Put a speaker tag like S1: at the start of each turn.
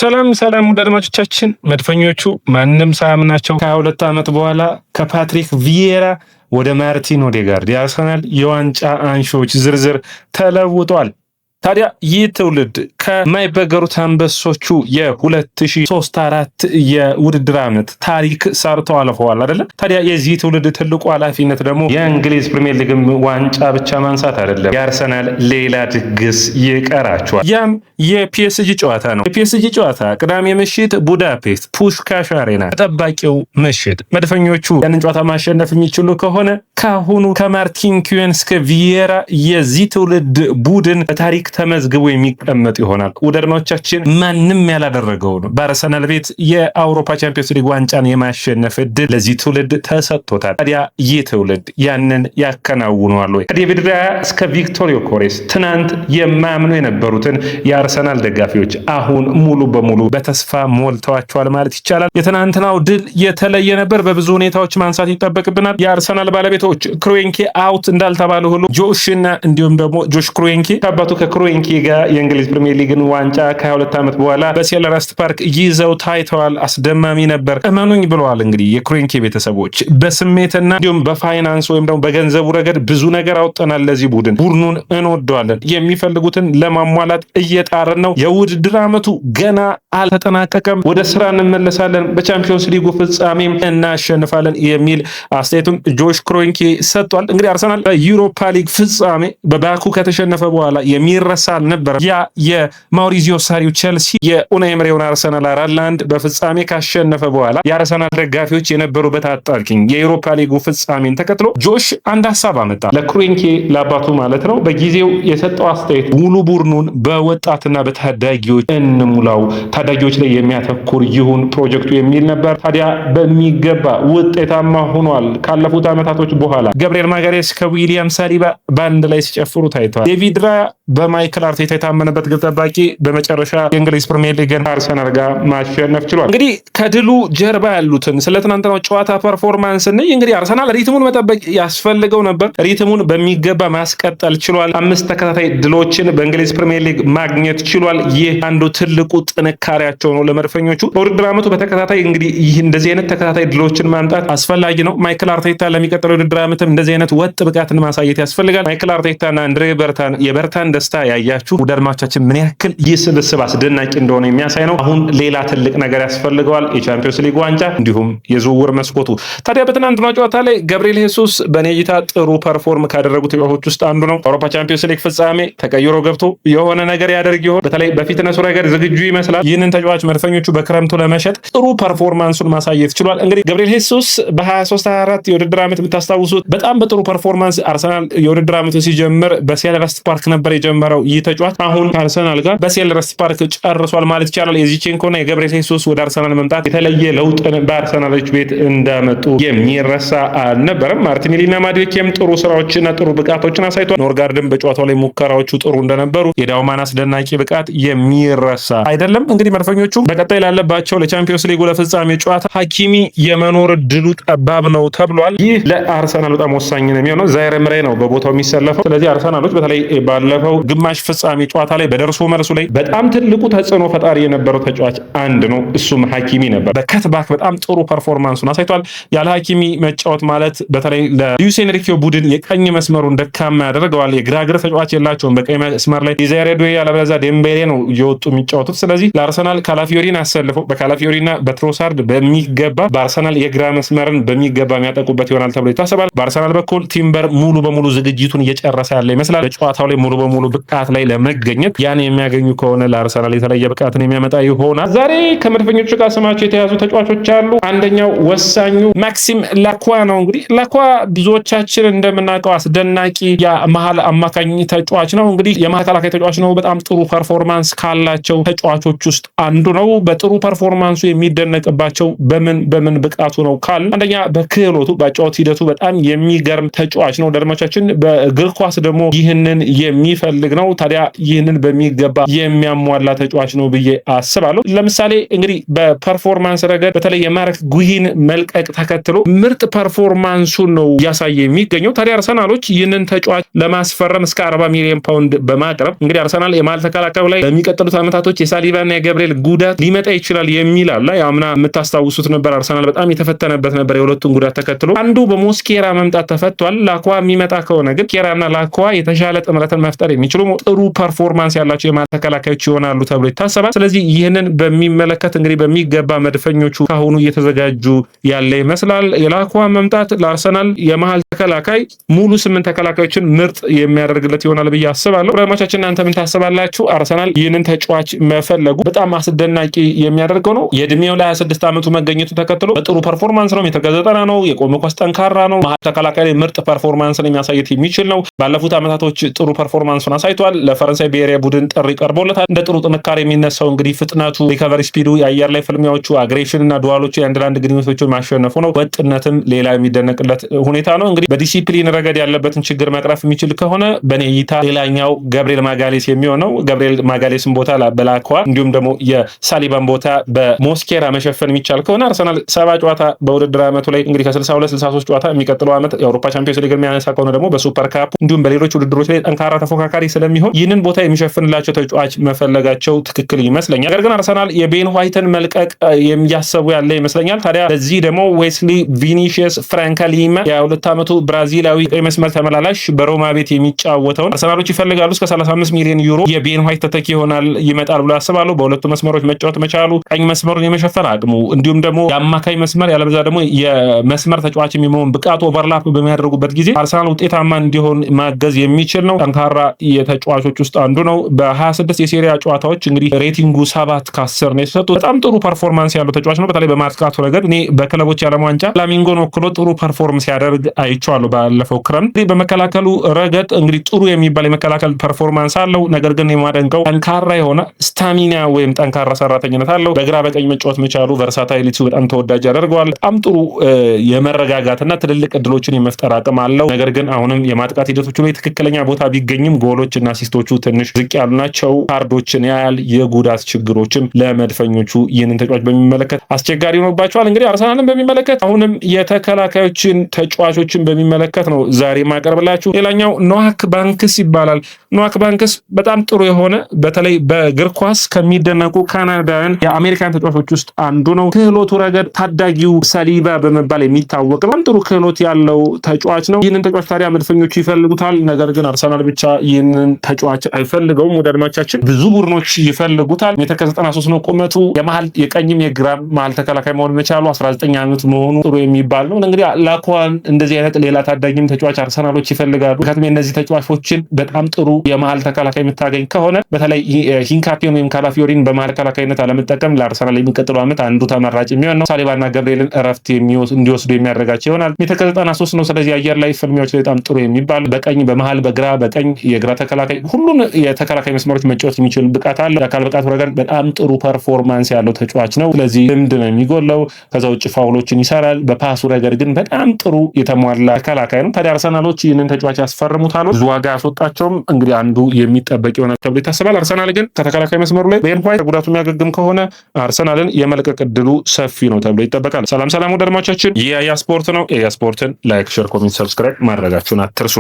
S1: ሰላም ውድ አድማጮቻችን፣ መድፈኞቹ ማንም ሳያምናቸው ከ22 ዓመት በኋላ ከፓትሪክ ቪዬራ ወደ ማርቲን ኦዴጋርድ የአርሰናል የዋንጫ አንሺዎች ዝርዝር ተለውጧል። ታዲያ ይህ ትውልድ ከማይበገሩት አንበሶቹ የ2003-4 የውድድር ዓመት ታሪክ ሰርተው አልፈዋል አይደለም። ታዲያ የዚህ ትውልድ ትልቁ ኃላፊነት ደግሞ የእንግሊዝ ፕሪሚየር ሊግ ዋንጫ ብቻ ማንሳት አይደለም። የአርሰናል ሌላ ድግስ ይቀራቸዋል። ያም የፒኤስጂ ጨዋታ ነው። የፒኤስጂ ጨዋታ ቅዳሜ ምሽት ቡዳፔስት ፑሽካሽ አሬና ተጠባቂው ምሽት። መድፈኞቹ ያንን ጨዋታ ማሸነፍ የሚችሉ ከሆነ ካሁኑ ከማርቲን ኩዌን እስከ ቪዬራ የዚህ ትውልድ ቡድን በታሪክ ተመዝግቦ የሚቀመጥ ይሆናል። ውድ አድማጮቻችን፣ ማንም ያላደረገው ነው። በአርሰናል ቤት የአውሮፓ ቻምፒዮንስ ሊግ ዋንጫን የማሸነፍ እድል ለዚህ ትውልድ ተሰጥቶታል። ታዲያ ይህ ትውልድ ያንን ያከናውነዋል ወይ? ከዴቪድ ራያ እስከ ቪክቶር ዮኬሬስ ትናንት የማያምኑ የነበሩትን የአርሰናል ደጋፊዎች አሁን ሙሉ በሙሉ በተስፋ ሞልተዋቸዋል ማለት ይቻላል። የትናንትናው ድል የተለየ ነበር። በብዙ ሁኔታዎች ማንሳት ይጠበቅብናል። የአርሰናል ባለቤቶች ክሮዌንኬ አውት እንዳልተባለ ሁሉ ጆሽና እንዲሁም ደግሞ ጆሽ ክሮዌንኬ ከአባቱ ክሮዌንኬ ጋር የእንግሊዝ ፕሪሚየር ሊግን ዋንጫ ከ22 ዓመት በኋላ በሴልኸርስት ፓርክ ይዘው ታይተዋል። አስደማሚ ነበር። እመኑኝ ብለዋል። እንግዲህ የክሮዌንኬ ቤተሰቦች በስሜትና እንዲሁም በፋይናንስ ወይም ደግሞ በገንዘቡ ረገድ ብዙ ነገር አውጥተናል። ለዚህ ቡድኑን እንወደዋለን። የሚፈልጉትን ለማሟላት እየጣርን ነው። የውድድር ዓመቱ ገና አልተጠናቀቀም። ወደ ስራ እንመለሳለን። በቻምፒዮንስ ሊጉ ፍጻሜም እናሸንፋለን የሚል አስተያየቱም ጆሽ ክሮዌንኬ ሰጥቷል። እንግዲህ አርሰናል በዩሮፓ ሊግ ፍጻሜ በባኩ ከተሸነፈ በኋላ የሚረሳ አልነበረም። ያ የማውሪዚዮ ሳሪው ቼልሲ የኡናይ ኤምሬውን አርሰናል 4-1 በፍጻሜ ካሸነፈ በኋላ የአርሰናል ደጋፊዎች የነበሩበት አጣብቂኝ የዩሮፓ ሊጉ ፍጻሜን ተከትሎ ጆሽ አንድ ሀሳብ አመጣ። ለክሮዌንኬ ለአባቱ ማለት ነው። በጊዜው የሰጠው አስተያየት ሙሉ ቡድኑን በወጣትና በታዳጊዎች እንሙላው፣ ታዳጊዎች ላይ የሚያተኩር ይሁን ፕሮጀክቱ የሚል ነበር። ታዲያ በሚገባ ውጤታማ ሆኗል። ካለፉት ዓመታቶች በኋላ ገብርኤል ማጋሬስ ከዊሊያም ሳሊባ ባንድ ላይ ሲጨፍሩ ታይተዋል። ዴቪድ ራያ በማይክል አርቴታ የታመነበት ግብ ጠባቂ በመጨረሻ የእንግሊዝ ፕሪሚየር ሊግን አርሰናል ጋር ማሸነፍ ችሏል። እንግዲህ ከድሉ ጀርባ ያሉትን ስለ ትናንትናው ጨዋታ ፐርፎርማንስ እንግዲህ አርሰናል ሪትሙን መጠበቅ ያስፈልገው ነበር። ሪትሙን በሚገባ ማስቀጠል ችሏል። 5 ተከታታይ ድሎችን በእንግሊዝ ፕሪሚየር ሊግ ማግኘት ችሏል። ይህ አንዱ ትልቁ ጥንካሬያቸው ነው ለመድፈኞቹ። በውድድር ዓመቱ በተከታታይ እንግዲህ ይህ እንደዚህ አይነት ተከታታይ ድሎችን ማምጣት አስፈላጊ ነው። ማይክል አርቴታ ለሚቀጥለው የውድድር ዓመትም እንደዚህ አይነት ወጥ ብቃትን ማሳየት ያስፈልጋል። ማይክል አርቴታና አንድሬ የበርታን ደስታ ያያችሁ ውድ አድማጮቻችን ምን ያክል ይህ ስብስብ አስደናቂ እንደሆነ የሚያሳይ ነው። አሁን ሌላ ትልቅ ነገር ያስፈልገዋል፣ የቻምፒዮንስ ሊግ ዋንጫ እንዲሁም የዝውውር መስኮቱ። ታዲያ በትናንትናው ጨዋታ ላይ ገብርኤል ሄሱስ በኔ እይታ ጥሩ ፐርፎርም ካደረጉት ተጫዋቾች ውስጥ አንዱ ነው። አውሮፓ ቻምፒዮንስ ሊግ ፍጻሜ ተቀይሮ ገብቶ የሆነ ነገር ያደርግ ይሆን? በተለይ በፊትነሱ ረገድ ዝግጁ ይመስላል። ይህንን ተጫዋች መድፈኞቹ በክረምቱ ለመሸጥ ጥሩ ፐርፎርማንሱን ማሳየት ችሏል። እንግዲህ ገብርኤል ሄሱስ በ23-24 የውድድር ዓመት የምታስታውሱት በጣም በጥሩ ፐርፎርማንስ አርሰናል የውድድር ዓመቱ ሲጀምር በሴልኸርስት ፓርክ ነበር የጀመረው። ይህ ተጫዋች አሁን ከአርሰናል ጋር በሴልኸርስት ፓርክ ጨርሷል ማለት ይቻላል። የዚቼንኮና የገብርኤል ሄሱስ ወደ አርሰናል መምጣት የተለየ ለውጥን በአርሰናሎች ቤት እንዳመጡ የሚረሳ አልነበረም። ማርቲኔሊና ማድዌኬም ጥሩ ስራዎችና ጥሩ ብቃቶችን አሳይቷል። ኖርጋርድም በጨዋታው ላይ ሙከራዎቹ ጥሩ እንደነበሩ፣ የዳውማን አስደናቂ ብቃት የሚረሳ አይደለም። እንግዲህ መድፈኞቹ በቀጣይ ላለባቸው ለቻምፒዮንስ ሊጉ ለፍጻሜ ጨዋታ ሀኪሚ የመኖር ድሉ ጠባብ ነው ተብሏል። ይህ ለአርሰናል በጣም ወሳኝ ነው የሚሆነው። ዛይር ኤምሬ ነው በቦታው የሚሰለፈው። ስለዚህ አርሰናሎች በተለይ ባለፈው ግማሽ ፍጻሜ ጨዋታ ላይ በደርሶ መልሱ ላይ በጣም ትልቁ ተጽዕኖ ፈጣሪ የነበረው ተጫዋች አንድ ነው፣ እሱም ሀኪሚ ነበር። በከትባክ በጣም ጥሩ ፐርፎርማንሱን አሳይቷል። ያለ ሀኪሚ መጫወት ማለት በተለይ ለሉዊስ ኤንሪኬ ቡድን የቀኝ መስመሩን ደካማ ያደርገዋል። የግራ እግር ተጫዋች የላቸውም በቀኝ መስመር ላይ ዲዛይር ዱዌ ያለበለዚያ ዴምቤሌ ነው እየወጡ የሚጫወቱት። ስለዚህ ለአርሰናል ካላፊዮሪን አሰልፈው በካላፊዮሪና በትሮሳርድ በሚገባ በአርሰናል የግራ መስመርን በሚገባ የሚያጠቁበት ይሆናል ተብሎ ይታሰባል። በአርሰናል በኩል ቲምበር ሙሉ በሙሉ ዝግጅቱን እየጨረሰ ያለ ይመስላል። በጨዋታው ላይ ሙሉ በሙሉ ብቃት ላይ ለመገኘት ያን የሚያገኙ ከሆነ ለአርሰናል የተለየ ብቃትን የሚያመጣ ይሆናል። ዛሬ ከመድፈኞቹ ጋር ስማቸው የተያዙ ተጫዋቾች አሉ። አንደኛው ወሳኙ ማክሲም ላኳ ነው። እንግዲህ ላኳ ብዙዎቻችን እንደምናውቀው አስደናቂ የመሀል አማካኝ ተጫዋች ነው። እንግዲህ የመሀል ተከላካይ ተጫዋች ነው። በጣም ጥሩ ፐርፎርማንስ ካላቸው ተጫዋቾች ውስጥ አንዱ ነው። በጥሩ ፐርፎርማንሱ የሚደነቅባቸው በምን ብቃቱ ነው ካል አንደኛ በክህሎቱ በጨዋታ ሂደቱ በጣም የሚገርም ተጫዋች ነው። ደርማቻችን በእግር ኳስ ደግሞ ይህንን የሚፈ የሚፈልግ ነው። ታዲያ ይህንን በሚገባ የሚያሟላ ተጫዋች ነው ብዬ አስባለሁ። ለምሳሌ እንግዲህ በፐርፎርማንስ ረገድ በተለይ የማርክ ጉሂን መልቀቅ ተከትሎ ምርጥ ፐርፎርማንሱን ነው እያሳየ የሚገኘው። ታዲያ አርሰናሎች ይህንን ተጫዋች ለማስፈረም እስከ 40 ሚሊዮን ፓውንድ በማቅረብ እንግዲህ አርሰናል የመሃል ተከላካዩ ላይ በሚቀጥሉት ዓመታቶች የሳሊባና የገብርኤል ጉዳት ሊመጣ ይችላል የሚል አለ። ያምና የምታስታውሱት ነበር፣ አርሰናል በጣም የተፈተነበት ነበር የሁለቱን ጉዳት ተከትሎ። አንዱ በሞስኬራ መምጣት ተፈቷል። ላኳ የሚመጣ ከሆነ ግን ኬራና ላኳ የተሻለ ጥምረትን መፍጠር የሚችሉ ጥሩ ፐርፎርማንስ ያላቸው የመሃል ተከላካዮች ይሆናሉ ተብሎ ይታሰባል። ስለዚህ ይህንን በሚመለከት እንግዲህ በሚገባ መድፈኞቹ ካሁኑ እየተዘጋጁ ያለ ይመስላል። የላኳ መምጣት ለአርሰናል የመሃል ተከላካይ ሙሉ 8 ተከላካዮችን ምርጥ የሚያደርግለት ይሆናል ብዬ አስባለሁ። ረማቻችን እናንተ ምን ታስባላችሁ? አርሰናል ይህንን ተጫዋች መፈለጉ በጣም አስደናቂ የሚያደርገው ነው። የእድሜው ላይ 26 ዓመቱ መገኘቱ ተከትሎ በጥሩ ፐርፎርማንስ ነው። የተገዘጠና ነው። የቆመ ኳስ ጠንካራ ነው። መሃል ተከላካይ ላይ ምርጥ ፐርፎርማንስን የሚያሳየት የሚችል ነው። ባለፉት ዓመታቶች ጥሩ ፐርፎርማንሱን አሳይቷል። ለፈረንሳይ ብሔራዊ ቡድን ጥሪ ቀርቦለታል። እንደ ጥሩ ጥንካሬ የሚነሳው እንግዲህ ፍጥነቱ፣ ሪከቨሪ ስፒዱ፣ የአየር ላይ ፍልሚያዎቹ፣ አግሬሽን እና ዱዋሎቹ የአንድ ለአንድ ግንኙነቶችን ማሸነፉ ነው። ወጥነትም ሌላ የሚደነቅለት ሁኔታ ነው። እንግዲህ በዲሲፕሊን ረገድ ያለበትን ችግር መቅረፍ የሚችል ከሆነ በኔ እይታ ሌላኛው ገብርኤል ማጋሌስ የሚሆነው ገብርኤል ማጋሌስን ቦታ በላኳ እንዲሁም ደግሞ የሳሊባን ቦታ በሞስኬራ መሸፈን የሚቻል ከሆነ አርሰናል 70 ጨዋታ በውድድር ዓመቱ ላይ እንግዲህ ከ62 63 ጨዋታ የሚቀጥለው ዓመት የአውሮፓ ቻምፒዮንስ ሊግ የሚያነሳ ከሆነ ደግሞ በሱፐር ካፕ እንዲሁም በሌሎች ውድድሮች ላይ ጠንካራ ተፎካካሪ ስለሚሆን ይህንን ቦታ የሚሸፍንላቸው ተጫዋች መፈለጋቸው ትክክል ይመስለኛል። ነገር ግን አርሰናል የቤን ዋይትን መልቀቅ የሚያሰቡ ያለ ይመስለኛል። ታዲያ ለዚህ ደግሞ ዌስሊ ቪኒሺየስ ፍራንካሊማ የ22 ዓመቱ ብራዚላዊ ቀይ መስመር ተመላላሽ በሮማ ቤት የሚጫወተውን አርሰናሎች ይፈልጋሉ። እስከ 35 ሚሊዮን ዩሮ የቤን ዋይት ተተኪ ይመጣል ብሎ ያስባሉ። በሁለቱ መስመሮች መጫወት መቻሉ፣ ቀኝ መስመሩን የመሸፈን አቅሙ እንዲሁም ደግሞ የአማካይ መስመር ያለበዛ ደግሞ የመስመር ተጫዋች የሚሆን ብቃቱ ኦቨርላፕ በሚያደርጉበት ጊዜ አርሰናል ውጤታማ እንዲሆን ማገዝ የሚችል ነው። ጠንካራ የተጫዋቾች ውስጥ አንዱ ነው። በ26 የሴሪያ ጨዋታዎች እንግዲህ ሬቲንጉ 7 ከ10 ነው የተሰጡት። በጣም ጥሩ ፐርፎርማንስ ያለው ተጫዋች ነው። በተለይ በማጥቃቱ ረገድ እኔ በክለቦች የዓለም ዋንጫ ፍላሚንጎን ወክሎ ጥሩ ፐርፎርም ሲያደርግ አይቼዋለሁ ባለፈው ክረምት። በመከላከሉ ረገድ እንግዲህ ጥሩ የሚባል የመከላከል ፐርፎርማንስ አለው። ነገር ግን የማደንቀው ጠንካራ የሆነ ስታሚና ወይም ጠንካራ ሰራተኝነት አለው። በግራ በቀኝ መጫወት መቻሉ ቨርሳታይሊቲው በጣም ተወዳጅ ያደርገዋል። በጣም ጥሩ የመረጋጋትና ትልልቅ እድሎችን የመፍጠር አቅም አለው። ነገር ግን አሁንም የማጥቃት ሂደቶቹ ላይ ትክክለኛ ቦታ ቢገኝም ጎሎች እና አሲስቶቹ ትንሽ ዝቅ ያሉ ናቸው። ካርዶችን ያያል። የጉዳት ችግሮችም ለመድፈኞቹ ይህንን ተጫዋች በሚመለከት አስቸጋሪ ሆኖባቸዋል። እንግዲህ አርሰናልን በሚመለከት አሁንም የተከላካዮችን ተጫዋቾችን በሚመለከት ነው ዛሬ ማቀርብላችሁ። ሌላኛው ኖዋክ ባንክስ ይባላል። ኖዋክ ባንክስ በጣም ጥሩ የሆነ በተለይ በእግር ኳስ ከሚደነቁ ካናዳውያን የአሜሪካን ተጫዋቾች ውስጥ አንዱ ነው። ክህሎቱ ረገድ ታዳጊው ሳሊባ በመባል የሚታወቅ በጣም ጥሩ ክህሎት ያለው ተጫዋች ነው። ይህንን ተጫዋች ታዲያ መድፈኞቹ ይፈልጉታል። ነገር ግን አርሰናል ብቻ ይህንን ተጫዋች አይፈልገውም። ወደ አድማቻችን ብዙ ቡድኖች ይፈልጉታል። ከ93 ነው ቁመቱ። የመሃል የቀኝም የግራም መሃል ተከላካይ መሆን መቻሉ 19 ዓመት መሆኑ ጥሩ የሚባል ነው። እንግዲህ ላኳን እንደዚህ አይነት ሌላ ታዳጊም ተጫዋች አርሰናሎች ይፈልጋሉ። ምክንያቱም እነዚህ ተጫዋቾችን በጣም ጥሩ የመሃል ተከላካይ የምታገኝ ከሆነ በተለይ ሂንካፒዮን ወይም ካላፊዮሪን በመሃል ተከላካይነት አለመጠቀም ለአርሰናል የሚቀጥለው ዓመት አንዱ ተመራጭ የሚሆን ነው። ሳሊባና ገብርኤልን እረፍት እንዲወስዱ የሚያደርጋቸው ይሆናል። ከ93 ነው። ስለዚህ አየር ላይ ፍልሚያዎች ላይ በጣም ጥሩ የሚባል በቀኝ በመሃል በግራ በቀኝ የግራ ተከላካይ ሁሉን የተከላካይ መስመሮች መጫወት የሚችል ብቃት አለው። የአካል ብቃቱ ረገድ በጣም ጥሩ ፐርፎርማንስ ያለው ተጫዋች ነው። ስለዚህ ልምድ ነው የሚጎለው። ከዛ ውጭ ፋውሎችን ይሰራል። በፓሱ ረገድ ግን በጣም ጥሩ የተሟላ ተከላካይ ነው። ታዲያ አርሰናሎች ይህንን ተጫዋች ያስፈርሙታል። ብዙ ዋጋ ያስወጣቸውም እንግዲህ አንዱ የሚጠበቅ ይሆናል ተብሎ ይታሰባል። አርሰናል ግን ከተከላካይ መስመሩ ላይ ቤን ዋይት ጉዳቱ የሚያገግም ከሆነ አርሰናልን የመልቀቅ እድሉ ሰፊ ነው ተብሎ ይጠበቃል። ሰላም ወደ አድማጮቻችን፣ ይህ የያ ስፖርት ነው። የያ ስፖርትን ላይክ፣ ሼር፣ ኮሜንት፣ ሰብስክራይብ ማድረጋችሁን አትርሱ።